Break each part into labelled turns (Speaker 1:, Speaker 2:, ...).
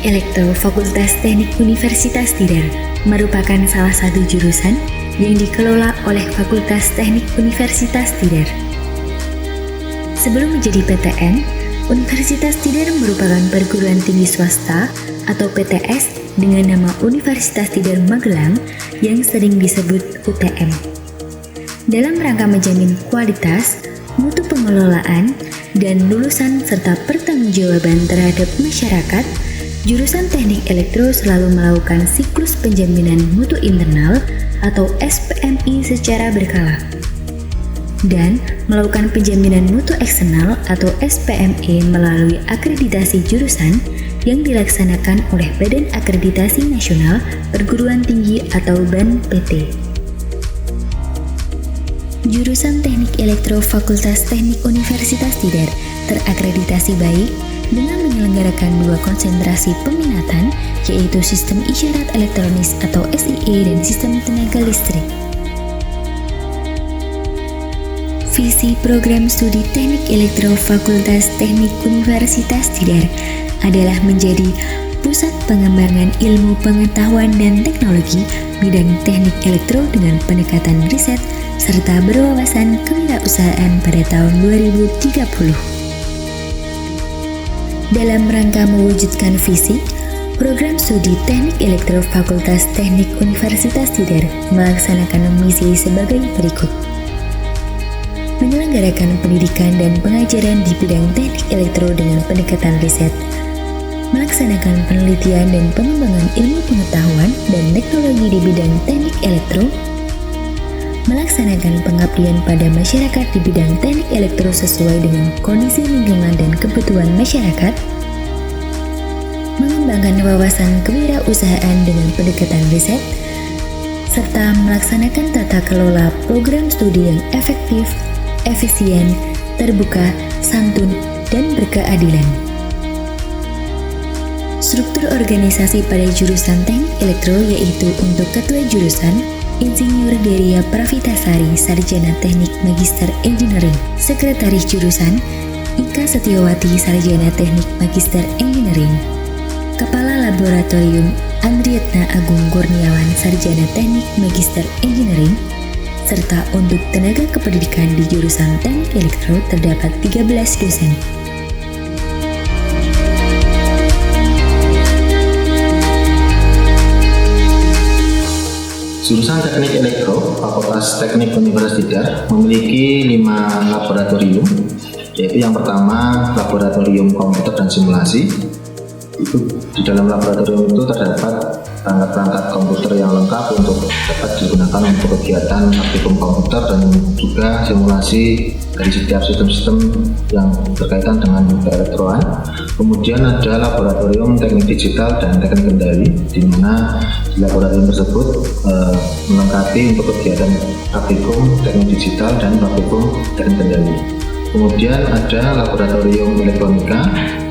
Speaker 1: Elektro Fakultas Teknik Universitas Tidar merupakan salah satu jurusan yang dikelola oleh Fakultas Teknik Universitas Tidar. Sebelum menjadi PTN, Universitas Tidar merupakan perguruan tinggi swasta atau PTS dengan nama Universitas Tidar Magelang yang sering disebut UTM. Dalam rangka menjamin kualitas, mutu pengelolaan, dan lulusan serta pertanggungjawaban terhadap masyarakat, jurusan Teknik Elektro selalu melakukan siklus penjaminan mutu internal atau SPMI secara berkala dan melakukan penjaminan mutu eksternal atau SPME melalui akreditasi jurusan yang dilaksanakan oleh Badan Akreditasi Nasional Perguruan Tinggi atau BAN-PT. Jurusan Teknik Elektro Fakultas Teknik Universitas Tidar terakreditasi baik dengan menyelenggarakan 2 konsentrasi peminatan, yaitu Sistem Isyarat Elektronis atau SIE dan Sistem Tenaga Listrik. Visi program studi Teknik Elektro Fakultas Teknik Universitas Tidar adalah menjadi pusat pengembangan ilmu pengetahuan dan teknologi bidang teknik elektro dengan pendekatan riset serta berwawasan kewirausahaan pada tahun 2030. Dalam rangka mewujudkan visi, program studi Teknik Elektro Fakultas Teknik Universitas Tidar melaksanakan misi sebagai berikut. Menyelenggarakan pendidikan dan pengajaran di bidang teknik elektro dengan pendekatan riset, melaksanakan penelitian dan pengembangan ilmu pengetahuan dan teknologi di bidang teknik elektro, melaksanakan pengabdian pada masyarakat di bidang teknik elektro sesuai dengan kondisi lingkungan dan kebutuhan masyarakat, mengembangkan wawasan kewirausahaan dengan pendekatan riset, serta melaksanakan tata kelola program studi yang efektif, efisien, terbuka, santun, dan berkeadilan. Struktur organisasi pada jurusan Teknik Elektro yaitu untuk Ketua Jurusan Insinyur Deria Pravitasari, Sarjana Teknik Magister Engineering. Sekretaris Jurusan Ika Setiawati, Sarjana Teknik Magister Engineering. Kepala Laboratorium Andrietna Agung Kurniawan, Sarjana Teknik Magister Engineering. Serta untuk tenaga kependidikan di jurusan Teknik Elektro terdapat 13 dosen.
Speaker 2: Jurusan Teknik Elektro Fakultas Teknik Universitas Tidar memiliki 5 laboratorium, yaitu yang pertama Laboratorium Komputer dan Simulasi. Di dalam laboratorium itu terdapat perangkat-perangkat komputer yang lengkap untuk dapat digunakan untuk kegiatan praktikum komputer dan juga simulasi dari setiap sistem-sistem yang berkaitan dengan keelektroan. Kemudian ada laboratorium teknik digital dan teknik kendali, di mana di laboratorium tersebut melengkapi untuk kegiatan praktikum teknik digital dan praktikum teknik kendali. Kemudian ada laboratorium elektronika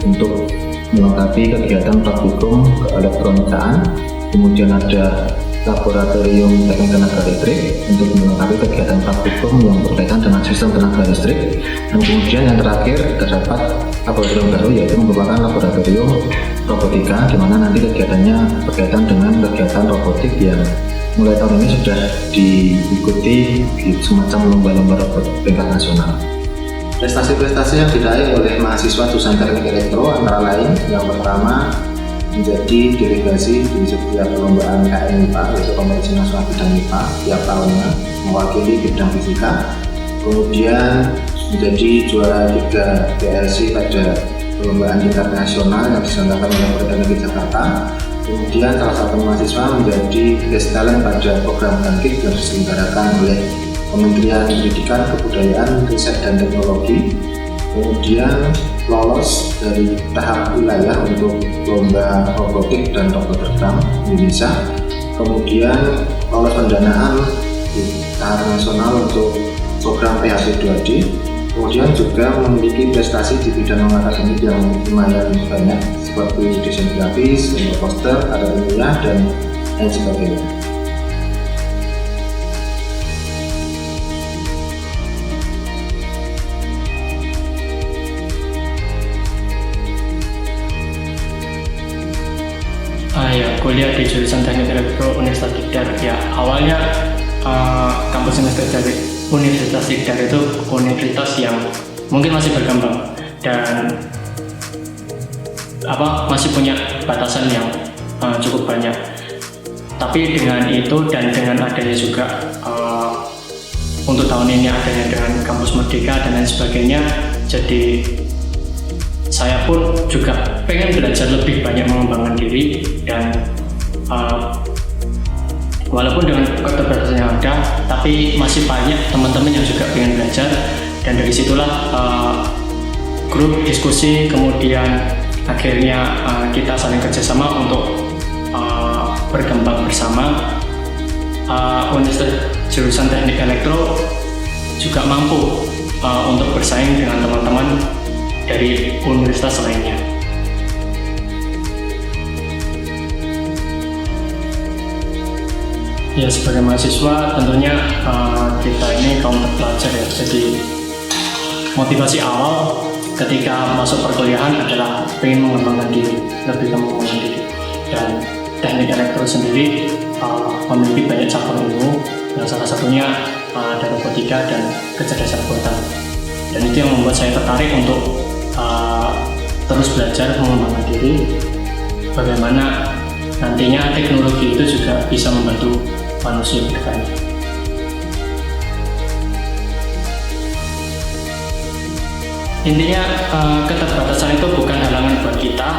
Speaker 2: untuk melengkapi kegiatan praktikum keelektronikaan. Kemudian ada laboratorium teknik tenaga listrik untuk melengkapi kegiatan praktikum yang berkaitan dengan sistem tenaga listrik. Dan kemudian yang terakhir terdapat laboratorium baru, yaitu merupakan laboratorium robotika, di mana nanti kegiatannya berkaitan dengan kegiatan robotik yang mulai tahun ini sudah diikuti di semacam lomba-lomba robot tingkat nasional. Prestasi-prestasi yang diraih oleh mahasiswa jurusan Teknik Elektro antara lain yang pertama menjadi delegasi di setiap perlombaan KN IPA, yaitu kompetisi nasional bidang IPA tiap tahunnya, mewakili bidang fisika. Kemudian menjadi juara 3 PLC pada perlombaan tingkat nasional yang diselenggarakan oleh Politeknik Jakarta. Kemudian salah satu mahasiswa menjadi guest talent pada program Bangkit yang diselenggarakan oleh Kementerian Pendidikan, Kebudayaan, Riset dan Teknologi. Kemudian lolos dari tahap wilayah untuk lomba robotik dan robot terbang Indonesia. Kemudian lolos pendanaan di tahap nasional untuk program PhD 2D. Kemudian juga memiliki prestasi di bidang akademik yang lumayan banyak seperti desain grafis, poster, karya ilmiah, dan lain sebagainya.
Speaker 3: kuliah di jurusan Teknik Elektro Universitas Tidar. Ya awalnya kampus Universitas Tidar itu universitas yang mungkin masih berkembang dan masih punya batasan yang cukup banyak. Tapi dengan itu dan dengan adanya juga untuk tahun ini adanya dengan kampus Merdeka dan lain sebagainya, jadi saya pun juga pengen belajar lebih banyak mengembangkan diri dan walaupun dengan keterbatasan yang ada, tapi masih banyak teman-teman yang juga pengen belajar, dan dari situlah grup diskusi kemudian akhirnya kita saling kerjasama untuk berkembang bersama. Universitas jurusan Teknik Elektro juga mampu untuk bersaing dengan teman-teman dari universitas lainnya. Ya, sebagai mahasiswa tentunya kita ini kaum terpelajar ya, jadi motivasi awal ketika masuk perkuliahan adalah ingin mengembangkan diri, lebih mengembangkan diri. Dan teknik elektro sendiri memiliki banyak cabang ilmu, yang salah satunya ada robotika dan kecerdasan buatan. Dan itu yang membuat saya tertarik untuk terus belajar mengembangkan diri, bagaimana nantinya teknologi itu juga bisa membantu manusia ke depannya. Intinya keterbatasan itu bukan halangan buat kita,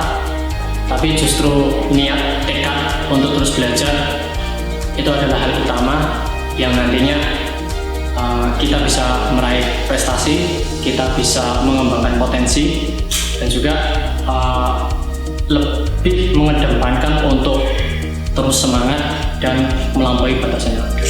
Speaker 3: tapi justru niat, tekad untuk terus belajar itu adalah hal utama yang nantinya kita bisa meraih prestasi, kita bisa mengembangkan potensi, dan juga lebih mengedepankan untuk terus semangat dan melampaui batasan yang ada.